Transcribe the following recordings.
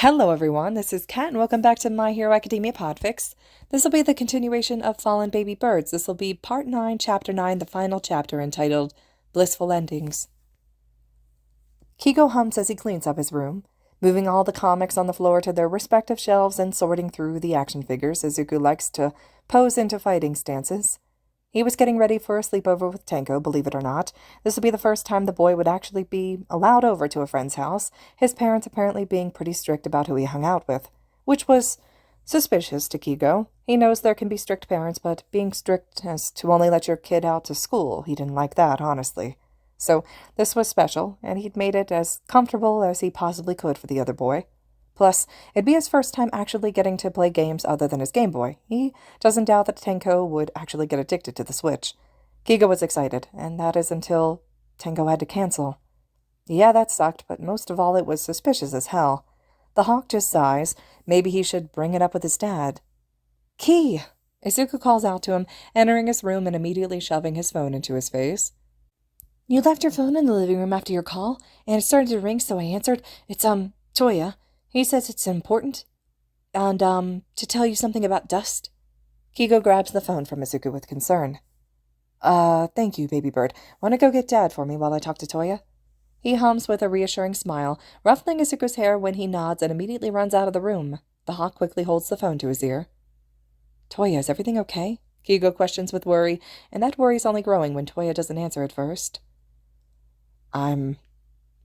Hello everyone, this is Kat and welcome back to My Hero Academia Podfic. This will be the continuation of Fallen Baby Birds. This will be Part 9, Chapter 9, the final chapter entitled Blissful Endings. Keigo hums as he cleans up his room, moving all the comics on the floor to their respective shelves and sorting through the action figures. Izuku likes to pose into fighting stances. He was getting ready for a sleepover with Tenko, believe it or not. This would be the first time the boy would actually be allowed over to a friend's house, his parents apparently being pretty strict about who he hung out with, which was suspicious to Keigo. He knows there can be strict parents, but being strict as to only let your kid out to school, he didn't like that, honestly. So this was special, and he'd made it as comfortable as he possibly could for the other boy. Plus, it'd be his first time actually getting to play games other than his Game Boy. He doesn't doubt that Tenko would actually get addicted to the Switch. Keigo was excited, and that is until Tenko had to cancel. Yeah, that sucked, but most of all it was suspicious as hell. The hawk just sighs. Maybe he should bring it up with his dad. Key! Izuku calls out to him, entering his room and immediately shoving his phone into his face. You left your phone in the living room after your call, and it started to ring, so I answered. It's, Toya. He says it's important, and, to tell you something about Dust. Keigo grabs the phone from Izuku with concern. Thank you, baby bird. Want to go get Dad for me while I talk to Toya? He hums with a reassuring smile, ruffling Izuku's hair when he nods and immediately runs out of the room. The hawk quickly holds the phone to his ear. Toya, is everything okay? Keigo questions with worry, and that worry's only growing when Toya doesn't answer at first. I'm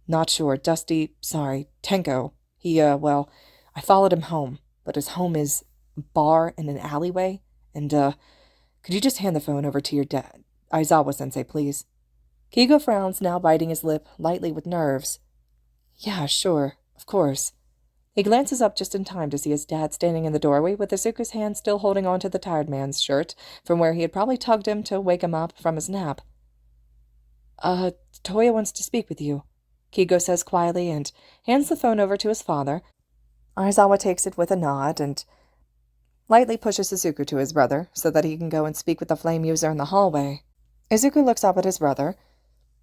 not sure. Tenko. I followed him home, but his home is a bar in an alleyway, and, could you just hand the phone over to your dad, Aizawa-sensei, please? Keigo frowns, now biting his lip, lightly with nerves. Yeah, sure, of course. He glances up just in time to see his dad standing in the doorway with Izuku's hand still holding on to the tired man's shirt, from where he had probably tugged him to wake him up from his nap. Toya wants to speak with you, Keigo says quietly and hands the phone over to his father. Aizawa takes it with a nod and lightly pushes Izuku to his brother so that he can go and speak with the flame user in the hallway. Izuku looks up at his brother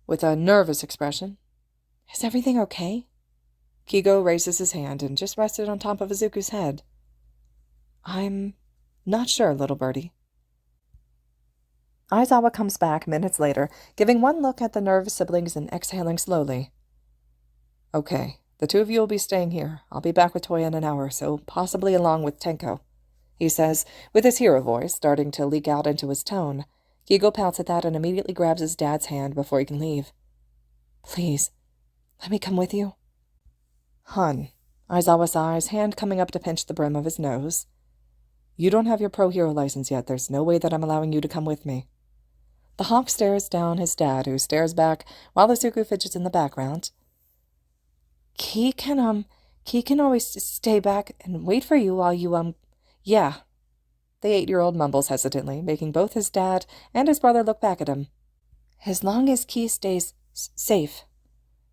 with a nervous expression. Is everything okay? Keigo raises his hand and just rested on top of Izuku's head. I'm not sure, little birdie. Aizawa comes back minutes later, giving one look at the nervous siblings and exhaling slowly. Okay, the two of you will be staying here. I'll be back with Toya in an hour, so possibly along with Tenko, he says, with his hero voice starting to leak out into his tone. Keigo pouts at that and immediately grabs his dad's hand before he can leave. Please, let me come with you. Hun, Aizawa sighs, hand coming up to pinch the brim of his nose. You don't have your pro hero license yet. There's no way that I'm allowing you to come with me. The hawk stares down his dad, who stares back while Izuku fidgets in the background. Key can always stay back and wait for you while you, yeah. The 8-year-old mumbles hesitantly, making both his dad and his brother look back at him. As long as Key stays safe.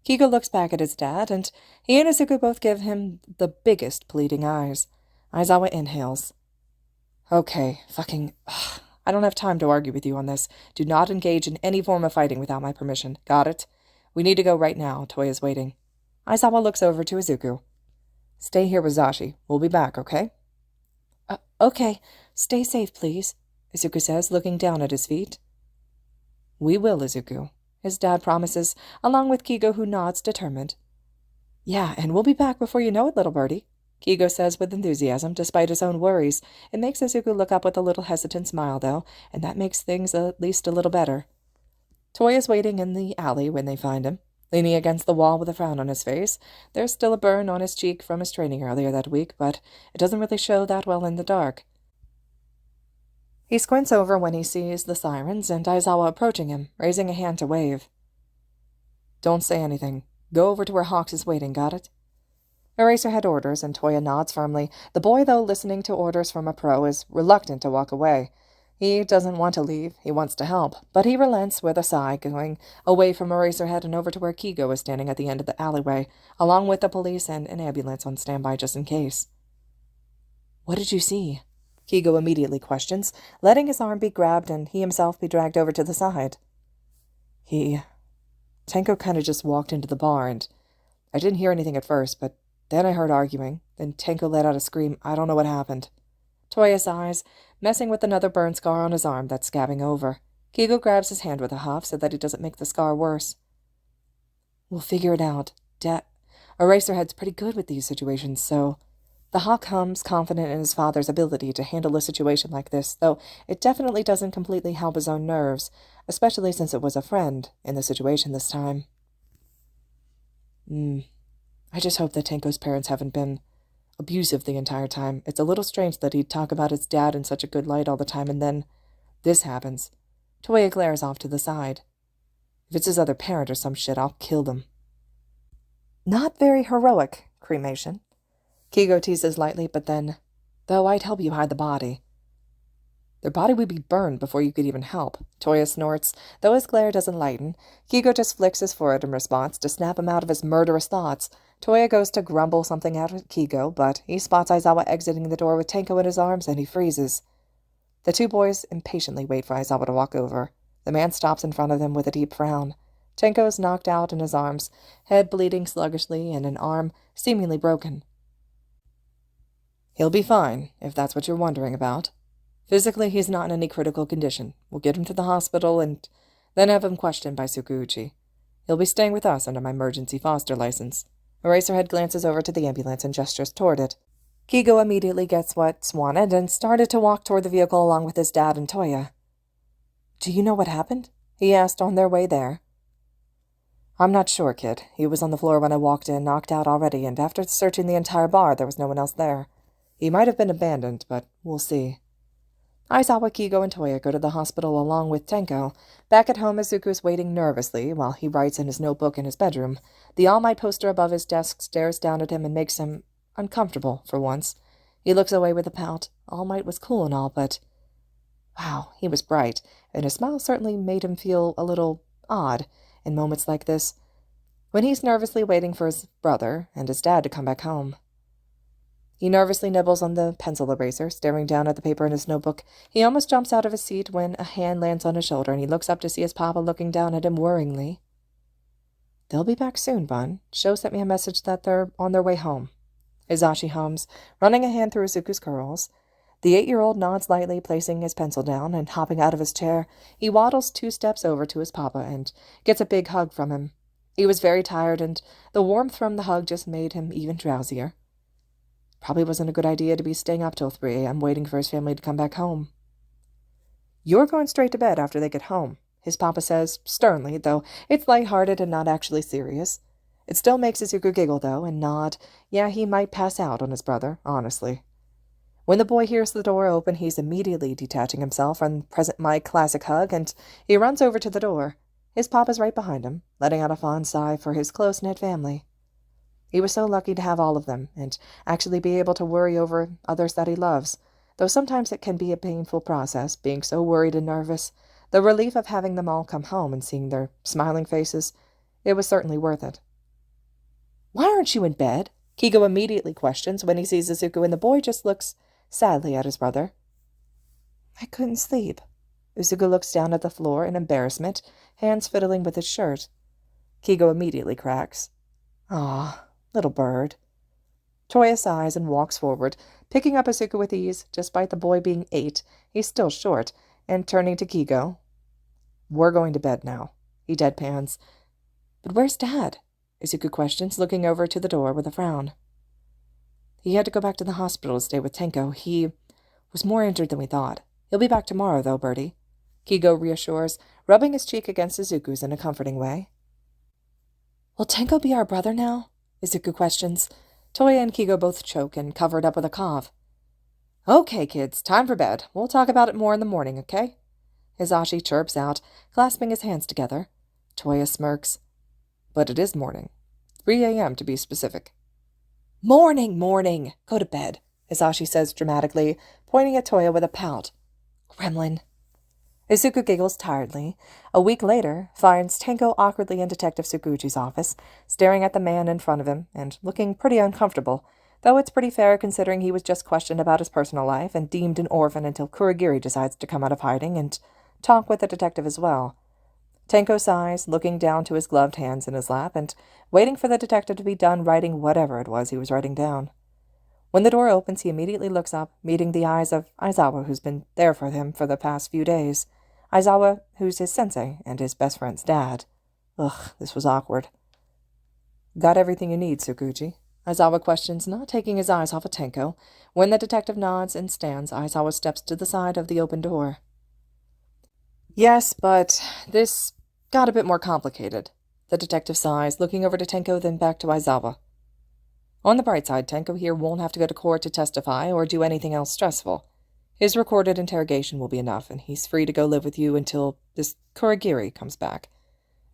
Keigo looks back at his dad, and he and Izuku both give him the biggest pleading eyes. Aizawa inhales. Okay, I don't have time to argue with you on this. Do not engage in any form of fighting without my permission. Got it? We need to go right now. Toya's waiting. Aizawa looks over to Izuku. Stay here with Zashi. We'll be back, okay? Okay. Stay safe, please, Izuku says, looking down at his feet. We will, Izuku, his dad promises, along with Keigo, who nods determined. Yeah, and we'll be back before you know it, little birdie, Keigo says with enthusiasm, despite his own worries. It makes Izuku look up with a little hesitant smile, though, and that makes things at least a little better. Toya's waiting in the alley when they find him, leaning against the wall with a frown on his face. There's still a burn on his cheek from his training earlier that week, but it doesn't really show that well in the dark. He squints over when he sees the sirens and Aizawa approaching him, raising a hand to wave. Don't say anything. Go over to where Hawks is waiting, got it? Eraserhead orders, and Toya nods firmly. The boy, though, listening to orders from a pro, is reluctant to walk away. He doesn't want to leave, he wants to help, but he relents with a sigh, going away from Eraserhead and over to where Keigo is standing at the end of the alleyway, along with the police and an ambulance on standby just in case. What did you see? Keigo immediately questions, letting his arm be grabbed and he himself be dragged over to the side. Tenko kind of just walked into the bar, and I didn't hear anything at first, but Then I heard arguing. Then Tenko let out a scream. I don't know what happened. Toya sighs, messing with another burn scar on his arm that's scabbing over. Keigo grabs his hand with a huff so that he doesn't make the scar worse. We'll figure it out. Eraserhead's pretty good with these situations, so... The hawk hums, confident in his father's ability to handle a situation like this, though it definitely doesn't completely help his own nerves, especially since it was a friend in the situation this time. I just hope that Tenko's parents haven't been abusive the entire time. It's a little strange that he'd talk about his dad in such a good light all the time, and then this happens. Toya glares off to the side. If it's his other parent or some shit, I'll kill them. Not very heroic, cremation. Keigo teases lightly, but then, though I'd help you hide the body. Their body would be burned before you could even help. Toya snorts, though his glare doesn't lighten. Keigo just flicks his forehead in response to snap him out of his murderous thoughts. Toya goes to grumble something out at Keigo, but he spots Aizawa exiting the door with Tenko in his arms, and he freezes. The two boys impatiently wait for Aizawa to walk over. The man stops in front of them with a deep frown. Tenko is knocked out in his arms, head bleeding sluggishly and an arm seemingly broken. He'll be fine, if that's what you're wondering about. Physically, he's not in any critical condition. We'll get him to the hospital and then have him questioned by Tsukuuchi. He'll be staying with us under my emergency foster license. Eraserhead glances over to the ambulance and gestures toward it. Keigo immediately gets what's wanted and started to walk toward the vehicle along with his dad and Toya. Do you know what happened? He asked on their way there. I'm not sure, kid. He was on the floor when I walked in, knocked out already, and after searching the entire bar, there was no one else there. He might have been abandoned, but we'll see. Aizawa, Keigo, and Toya go to the hospital along with Tenko. Back at home, Izuku's waiting nervously while he writes in his notebook in his bedroom. The All Might poster above his desk stares down at him and makes him uncomfortable for once. He looks away with a pout. All Might was cool and all, but... Wow, he was bright, and his smile certainly made him feel a little odd in moments like this, when he's nervously waiting for his brother and his dad to come back home. He nervously nibbles on the pencil eraser, staring down at the paper in his notebook. He almost jumps out of his seat when a hand lands on his shoulder, and he looks up to see his papa looking down at him worryingly. They'll be back soon, Bun. Sho sent me a message that they're on their way home. Hizashi hums, running a hand through Izuku's curls. The 8-year-old nods lightly, placing his pencil down, and hopping out of his chair, he waddles 2 steps over to his papa and gets a big hug from him. He was very tired, and the warmth from the hug just made him even drowsier. Probably wasn't a good idea to be staying up till 3 a.m. waiting for his family to come back home. You're going straight to bed after they get home, his papa says, sternly, though it's light-hearted and not actually serious. It still makes Izuku giggle, though, and nod. Yeah, he might pass out on his brother, honestly. When the boy hears the door open, he's immediately detaching himself from present my classic hug, and he runs over to the door. His papa's right behind him, letting out a fond sigh for his close-knit family. He was so lucky to have all of them, and actually be able to worry over others that he loves, though sometimes it can be a painful process, being so worried and nervous. The relief of having them all come home and seeing their smiling faces, it was certainly worth it. Why aren't you in bed? Keigo immediately questions when he sees Izuku, and the boy just looks sadly at his brother. I couldn't sleep. Izuku looks down at the floor in embarrassment, hands fiddling with his shirt. Keigo immediately cracks. Ah, little bird. Toya sighs and walks forward, picking up Izuku with ease. Despite the boy being 8, he's still short, and turning to Keigo. We're going to bed now, he deadpans. But where's Dad? Izuku questions, looking over to the door with a frown. He had to go back to the hospital to stay with Tenko. He was more injured than we thought. He'll be back tomorrow, though, Bertie. Keigo reassures, rubbing his cheek against Izuku's in a comforting way. Will Tenko be our brother now? Izuku questions. Toya and Keigo both choke and cover it up with a cough. Okay, kids, time for bed. We'll talk about it more in the morning, okay? Hizashi chirps out, clasping his hands together. Toya smirks. But it is morning. 3 a.m. to be specific. Morning! Go to bed, Hizashi says dramatically, pointing at Toya with a pout. Gremlin. Izuku giggles tiredly. A week later, finds Tenko awkwardly in Detective Tsukuchi's office, staring at the man in front of him and looking pretty uncomfortable, though it's pretty fair considering he was just questioned about his personal life and deemed an orphan until Kurogiri decides to come out of hiding and talk with the detective as well. Tenko sighs, looking down to his gloved hands in his lap and waiting for the detective to be done writing whatever it was he was writing down. When the door opens, he immediately looks up, meeting the eyes of Aizawa, who's been there for him for the past few days. Aizawa, who's his sensei and his best friend's dad. Ugh, this was awkward. Got everything you need, Tsukuji? Aizawa questions, not taking his eyes off of Tenko. When the detective nods and stands, Aizawa steps to the side of the open door. Yes, but this got a bit more complicated. The detective sighs, looking over to Tenko, then back to Aizawa. On the bright side, Tenko here won't have to go to court to testify or do anything else stressful. His recorded interrogation will be enough, and he's free to go live with you until this Kurogiri comes back.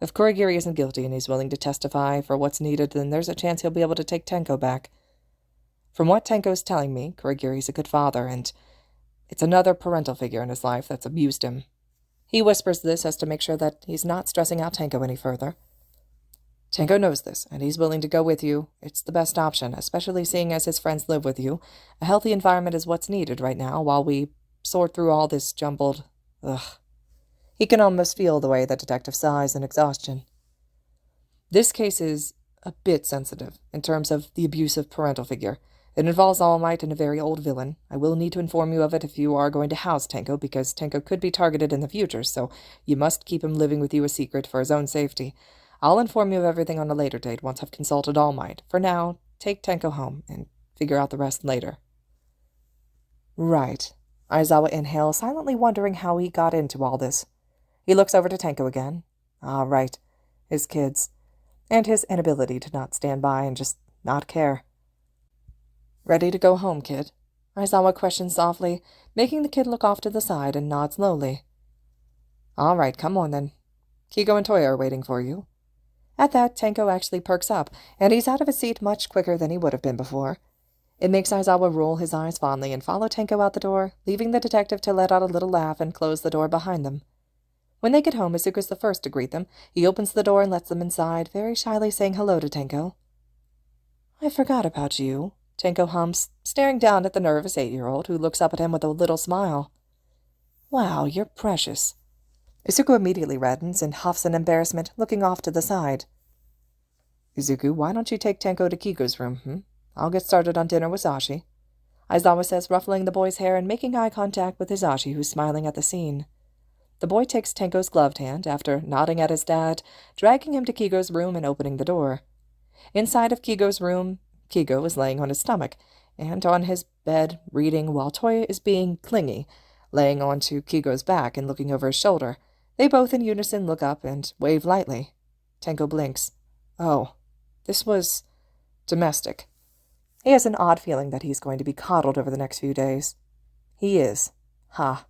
If Kurogiri isn't guilty and he's willing to testify for what's needed, then there's a chance he'll be able to take Tenko back. From what Tenko's telling me, Kurogiri's a good father, and it's another parental figure in his life that's abused him. He whispers this as to make sure that he's not stressing out Tenko any further. Tenko knows this, and he's willing to go with you. It's the best option, especially seeing as his friends live with you. A healthy environment is what's needed right now while we sort through all this jumbled... Ugh. He can almost feel the way the detective sighs in exhaustion. This case is a bit sensitive in terms of the abusive parental figure. It involves All Might and a very old villain. I will need to inform you of it if you are going to house Tenko, because Tenko could be targeted in the future, so you must keep him living with you a secret for his own safety. I'll inform you of everything on a later date once I've consulted All Might. For now, take Tenko home and figure out the rest later. Right. Aizawa inhales, silently wondering how he got into all this. He looks over to Tenko again. Ah, right. His kids. And his inability to not stand by and just not care. Ready to go home, kid? Aizawa questions softly, making the kid look off to the side and nod slowly. All right, come on then. Keigo and Toya are waiting for you. At that, Tenko actually perks up, and he's out of his seat much quicker than he would have been before. It makes Aizawa roll his eyes fondly and follow Tenko out the door, leaving the detective to let out a little laugh and close the door behind them. When they get home, Izuku's the first to greet them. He opens the door and lets them inside, very shyly saying hello to Tenko. I forgot about you, Tenko hums, staring down at the nervous 8-year-old, who looks up at him with a little smile. Wow, you're precious. Izuku immediately reddens and huffs in embarrassment, looking off to the side. Izuku, why don't you take Tenko to Kiko's room, I'll get started on dinner with Hizashi. Aizawa says, ruffling the boy's hair and making eye contact with Hizashi, who's smiling at the scene. The boy takes Tenko's gloved hand, after nodding at his dad, dragging him to Kigo's room and opening the door. Inside of Kigo's room, Keigo is laying on his stomach, and on his bed, reading, while Toya is being clingy, laying onto Kigo's back and looking over his shoulder. They both in unison look up and wave lightly. Tenko blinks. Oh, this was domestic. He has an odd feeling that he's going to be coddled over the next few days. He is. Ha.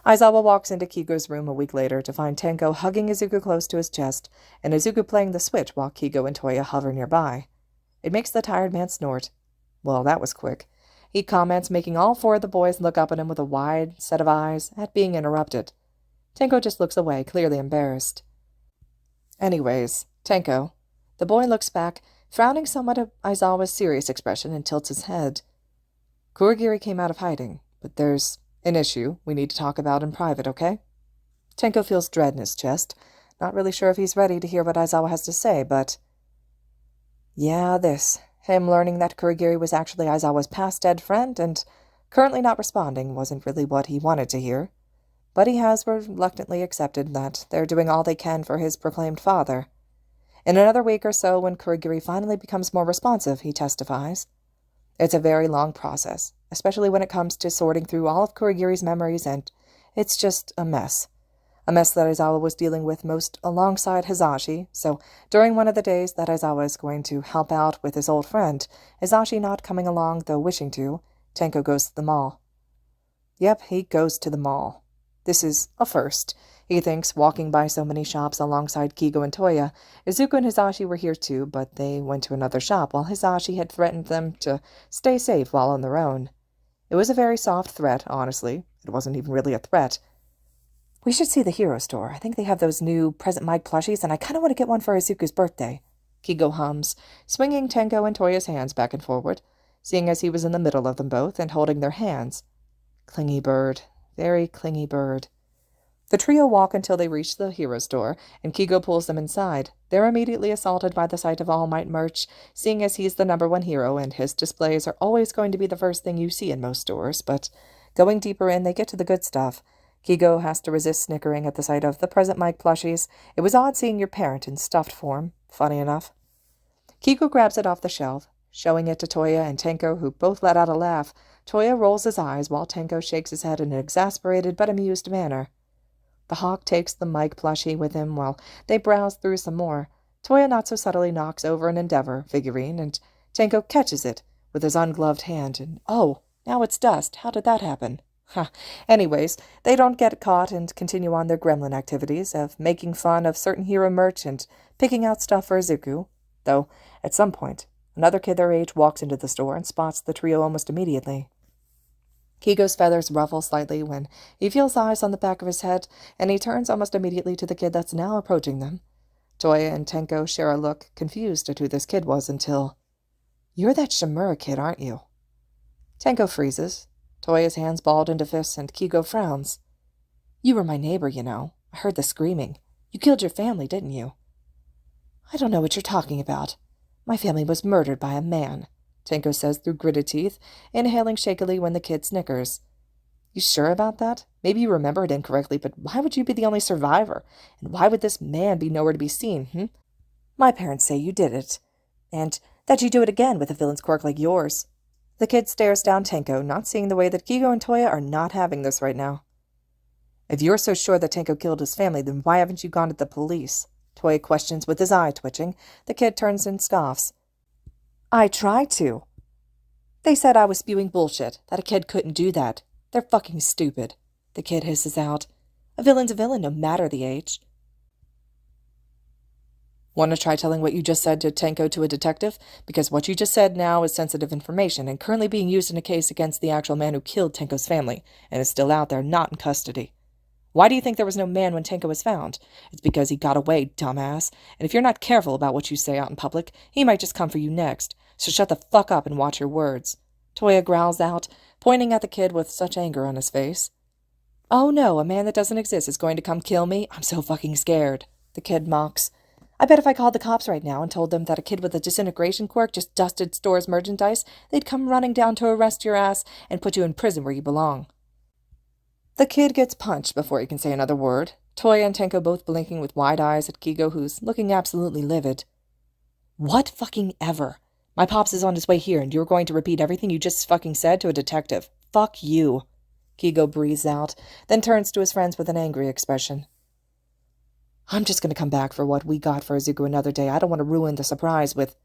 Aizawa walks into Kigo's room a week later to find Tenko hugging Izuku close to his chest, and Izuku playing the Switch while Keigo and Toya hover nearby. It makes the tired man snort. Well, that was quick. He comments, making all 4 of the boys look up at him with a wide set of eyes at being interrupted. Tenko just looks away, clearly embarrassed. Anyways, Tenko. The boy looks back, frowning somewhat at Aizawa's serious expression, and tilts his head. Kurogiri came out of hiding, but there's an issue we need to talk about in private, okay? Tenko feels dread in his chest, not really sure if he's ready to hear what Aizawa has to say, but... Yeah, this. Him learning that Kurogiri was actually Aizawa's past-dead friend and currently not responding wasn't really what he wanted to hear. But he has reluctantly accepted that they're doing all they can for his proclaimed father. In another week or so, when Kurogiri finally becomes more responsive, he testifies. It's a very long process, especially when it comes to sorting through all of Kurogiri's memories, and it's just a mess. A mess that Aizawa was dealing with most alongside Hizashi, so during one of the days that Aizawa is going to help out with his old friend, Hizashi not coming along though wishing to, Tenko goes to the mall. Yep, he goes to the mall. This is a first, he thinks, walking by so many shops alongside Keigo and Toya. Izuku and Hizashi were here too, but they went to another shop while Hizashi had threatened them to stay safe while on their own. It was a very soft threat, honestly. It wasn't even really a threat. We should see the Hero store. I think they have those new Present Mike plushies, and I kind of want to get one for Izuku's birthday. Keigo hums, swinging Tenko and Toya's hands back and forward, seeing as he was in the middle of them both and holding their hands. Clingy bird. Very clingy bird. The trio walk until they reach the hero store, and Keigo pulls them inside. They're immediately assaulted by the sight of All Might merch, seeing as he's the #1 hero and his displays are always going to be the first thing you see in most stores, but going deeper in, they get to the good stuff. Keigo has to resist snickering at the sight of the present Mike plushies. It was odd seeing your parent in stuffed form, funny enough. Keigo grabs it off the shelf, showing it to Toya and Tenko, who both let out a laugh. Toya rolls his eyes while Tenko shakes his head in an exasperated but amused manner. The hawk takes the Mike plushie with him while they browse through some more. Toya not so subtly knocks over an Endeavor figurine, and Tenko catches it with his ungloved hand, and oh, now it's dust. How did that happen? Anyways, they don't get caught and continue on their gremlin activities of making fun of certain hero merch and picking out stuff for Izuku, though at some point another kid their age walks into the store and spots the trio almost immediately. Keigo's feathers ruffle slightly when he feels eyes on the back of his head, and he turns almost immediately to the kid that's now approaching them. Toya and Tenko share a look, confused at who this kid was until, "You're that Shimura kid, aren't you?" Tenko freezes. Toya's hands balled into fists, and Keigo frowns. "You were my neighbor, you know. I heard the screaming. You killed your family, didn't you?" "I don't know what you're talking about. My family was murdered by a man," Tenko says through gritted teeth, inhaling shakily when the kid snickers. "You sure about that? Maybe you remember it incorrectly, but why would you be the only survivor? And why would this man be nowhere to be seen, My parents say you did it, and that you do it again with a villain's quirk like yours." The kid stares down Tenko, not seeing the way that Keigo and Toya are not having this right now. "If you're so sure that Tenko killed his family, then why haven't you gone to the police?" Toya questions with his eye twitching. The kid turns and scoffs. "I tried to. They said I was spewing bullshit, that a kid couldn't do that. They're fucking stupid," the kid hisses out. "A villain's a villain, no matter the age." "Want to try telling what you just said to Tenko to a detective? Because what you just said now is sensitive information and currently being used in a case against the actual man who killed Tenko's family and is still out there, not in custody. Why do you think there was no man when Tenko was found? It's because he got away, dumbass. And if you're not careful about what you say out in public, he might just come for you next. So shut the fuck up and watch your words," Toya growls out, pointing at the kid with such anger on his face. "Oh no, a man that doesn't exist is going to come kill me? I'm so fucking scared," the kid mocks. "I bet if I called the cops right now and told them that a kid with a disintegration quirk just dusted store's merchandise, they'd come running down to arrest your ass and put you in prison where you belong." The kid gets punched before he can say another word, Toya and Tenko both blinking with wide eyes at Keigo, who's looking absolutely livid. "What fucking ever? My pops is on his way here, and you're going to repeat everything you just fucking said to a detective. Fuck you," Keigo breathes out, then turns to his friends with an angry expression. "I'm just going to come back for what we got for Izuku another day. I don't want to ruin the surprise with—"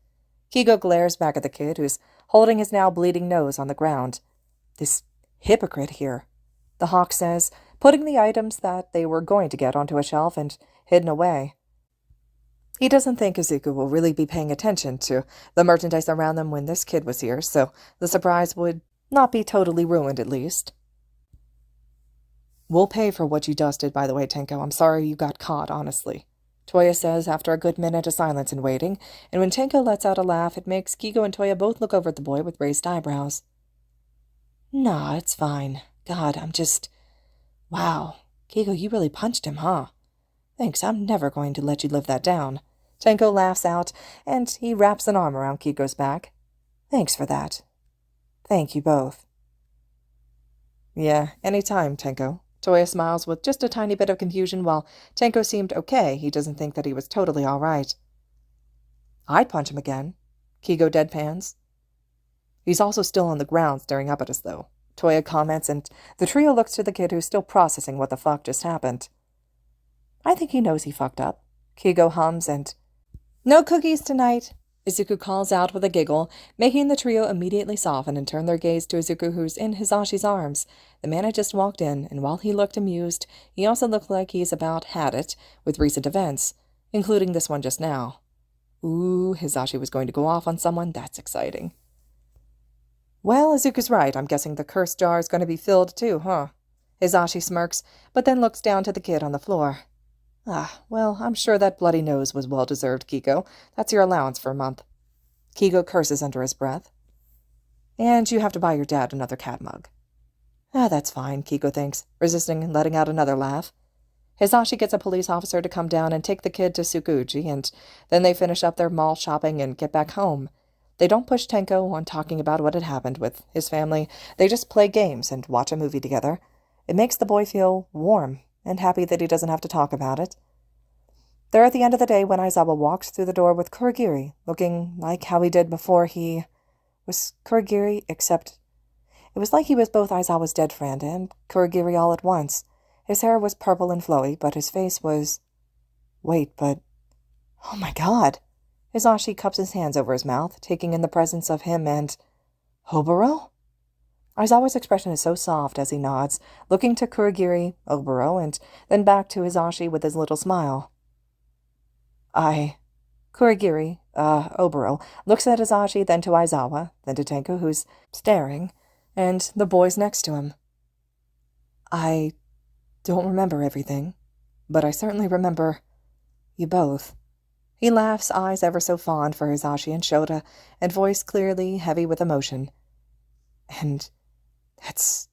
Keigo glares back at the kid, who's holding his now bleeding nose on the ground. "This hypocrite here," the hawk says, putting the items that they were going to get onto a shelf and hidden away. He doesn't think Izuku will really be paying attention to the merchandise around them when this kid was here, so the surprise would not be totally ruined at least. "We'll pay for what you dusted, by the way, Tenko. I'm sorry you got caught, honestly," Toya says after a good minute of silence and waiting, and when Tenko lets out a laugh, it makes Keigo and Toya both look over at the boy with raised eyebrows. "Nah, it's fine. God, I'm just... Wow. Keigo, you really punched him, huh? Thanks, I'm never going to let you live that down." Tenko laughs out, and he wraps an arm around Keigo's back. "Thanks for that. Thank you both." "Yeah, any time, Tenko." Toya smiles with just a tiny bit of confusion. While Tenko seemed okay, he doesn't think that he was totally all right. "I'd punch him again," Keigo deadpans. "He's also still on the ground staring up at us, though," Toya comments, and the trio looks to the kid who's still processing what the fuck just happened. "I think he knows he fucked up," Keigo hums, and "No cookies tonight," Izuku calls out with a giggle, making the trio immediately soften and turn their gaze to Izuku, who's in Hizashi's arms. The man had just walked in, and while he looked amused, he also looked like he's about had it with recent events, including this one just now. Ooh, Hizashi was going to go off on someone? That's exciting. "Well, Izuku's right. I'm guessing the curse jar is going to be filled too, huh?" Hizashi smirks, but then looks down to the kid on the floor. "Ah, well, I'm sure that bloody nose was well-deserved, Keigo. That's your allowance for a month." Keigo curses under his breath. "And you have to buy your dad another cat mug." "Ah, that's fine," Keigo thinks, resisting and letting out another laugh. Hizashi gets a police officer to come down and take the kid to Tsukuji, and then they finish up their mall shopping and get back home. They don't push Tenko on talking about what had happened with his family. They just play games and watch a movie together. It makes the boy feel warm and happy that he doesn't have to talk about it. They're at the end of the day when Aizawa walks through the door with Kurogiri, looking like how he did before he was Kurogiri, except it was like he was both Aizawa's dead friend and Kurogiri all at once. His hair was purple and flowy, but his face was... Wait, but... Oh my god! Hizashi cups his hands over his mouth, taking in the presence of him and... Oboro? Aizawa's expression is so soft as he nods, looking to Kurogiri, Oboro, and then back to Hizashi with his little smile. Kurogiri, Oboro, looks at Hizashi, then to Aizawa, then to Tenko, who's staring, and the boys next to him. I don't remember everything, but I certainly remember you both. He laughs, eyes ever so fond for Hizashi and Shouta, and voice clearly heavy with emotion. And that's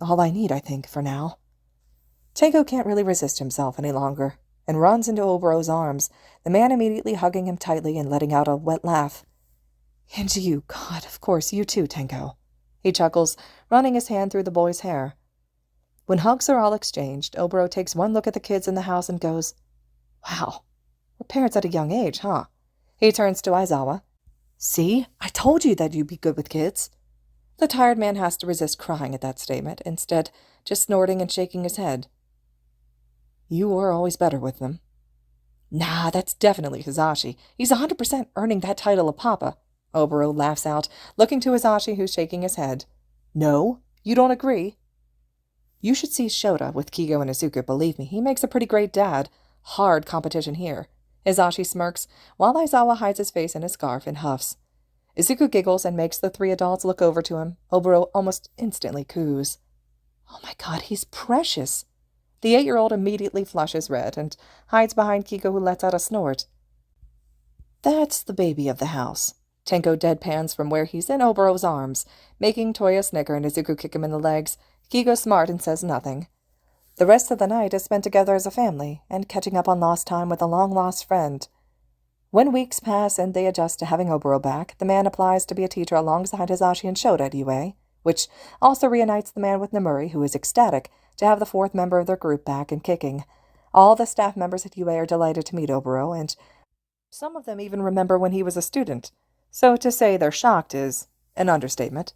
all I need, I think, for now. Tenko can't really resist himself any longer, and runs into Oboro's arms, the man immediately hugging him tightly and letting out a wet laugh. And you, God, of course, you too, Tenko. He chuckles, running his hand through the boy's hair. When hugs are all exchanged, Oboro takes one look at the kids in the house and goes, Wow, we're parents at a young age, huh? He turns to Aizawa. See, I told you that you'd be good with kids. The tired man has to resist crying at that statement, instead just snorting and shaking his head. You were always better with them. Nah, that's definitely Hizashi. He's 100% earning that title of Papa. Oboro laughs out, looking to Hizashi, who's shaking his head. No, you don't agree? You should see Shouta with Keigo and Izuku, believe me, he makes a pretty great dad. Hard competition here. Hizashi smirks, while Aizawa hides his face in his scarf and huffs. Izuku giggles and makes the three adults look over to him. Oboro almost instantly coos. Oh my god, he's precious. The 8-year-old immediately flushes red and hides behind Keigo, who lets out a snort. That's the baby of the house. Tenko deadpans from where he's in Oboro's arms, making Toya snicker and Izuku kick him in the legs. Keigo's smart and says nothing. The rest of the night is spent together as a family, and catching up on lost time with a long-lost friend. When weeks pass and they adjust to having Oboro back, the man applies to be a teacher alongside Hizashi and Shouta at UA, which also reunites the man with Nemuri, who is ecstatic to have the 4th member of their group back and kicking. All the staff members at UA are delighted to meet Oboro, and some of them even remember when he was a student. So to say they're shocked is an understatement.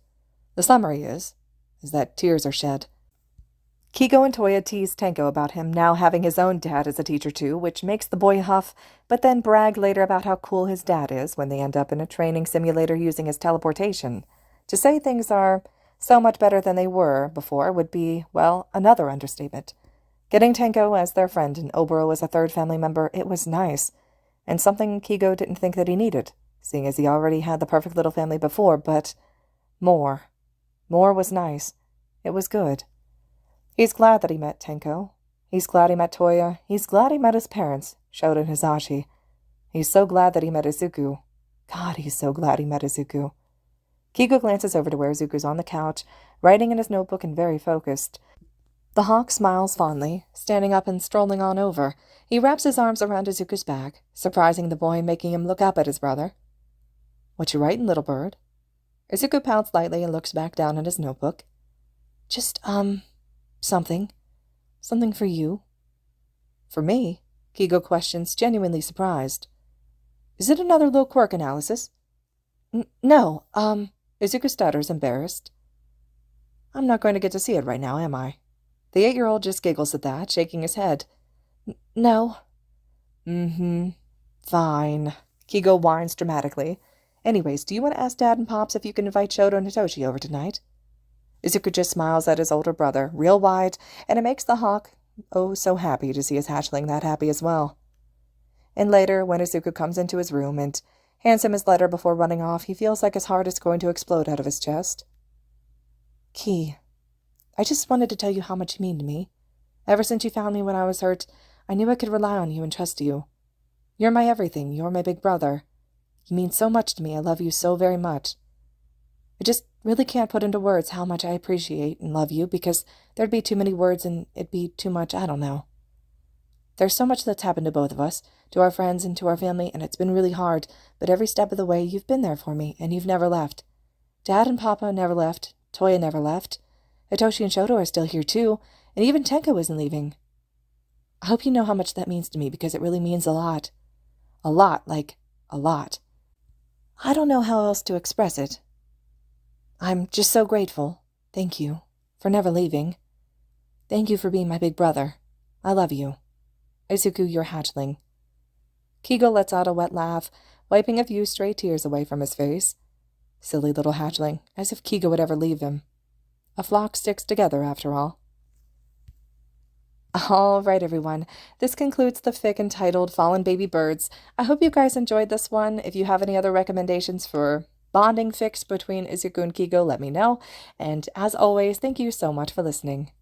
The summary is that tears are shed. Keigo and Toya tease Tenko about him now having his own dad as a teacher too, which makes the boy huff, but then brag later about how cool his dad is when they end up in a training simulator using his teleportation. To say things are so much better than they were before would be, well, another understatement. Getting Tenko as their friend and Oboro as a 3rd family member, it was nice, and something Keigo didn't think that he needed, seeing as he already had the perfect little family before, but more. More was nice. It was good. He's glad that he met Tenko. He's glad he met Toya. He's glad he met his parents, Shouta and Hizashi. He's so glad that he met Izuku. God, he's so glad he met Izuku. Keigo glances over to where Izuku's on the couch, writing in his notebook and very focused. The hawk smiles fondly, standing up and strolling on over. He wraps his arms around Izuku's back, surprising the boy, making him look up at his brother. What you writing, little bird? Izuku pouts lightly and looks back down at his notebook. Just, something. Something for you. For me? Keigo questions, genuinely surprised. Is it another little quirk analysis? No, Izuku stutters, embarrassed. I'm not going to get to see it right now, am I? The 8-year-old just giggles at that, shaking his head. No. Fine. Keigo whines dramatically. Anyways, do you want to ask Dad and Pops if you can invite Shouta and Hitoshi over tonight? Izuku just smiles at his older brother, real wide, and it makes the hawk so happy to see his hatchling that happy as well. And later, when Izuku comes into his room and hands him his letter before running off, he feels like his heart is going to explode out of his chest. Key, I just wanted to tell you how much you mean to me. Ever since you found me when I was hurt, I knew I could rely on you and trust you. You're my everything. You're my big brother. You mean so much to me. I love you so very much. I just really can't put into words how much I appreciate and love you, because there'd be too many words and it'd be too much, I don't know. There's so much that's happened to both of us, to our friends and to our family, and it's been really hard, but every step of the way you've been there for me, and you've never left. Dad and Papa never left. Toya never left. Hitoshi and Shouta are still here too, and even Tenko isn't leaving. I hope you know how much that means to me, because it really means a lot. A lot, like a lot. I don't know how else to express it. I'm just so grateful. Thank you for never leaving. Thank you for being my big brother. I love you. Izuku, your hatchling. Keigo lets out a wet laugh, wiping a few stray tears away from his face. Silly little hatchling, as if Keigo would ever leave him. A flock sticks together, after all. All right, everyone. This concludes the fic entitled Fallen Baby Birds. I hope you guys enjoyed this one. If you have any other recommendations for bonding fics between Izuku and Keigo, let me know. And as always, thank you so much for listening.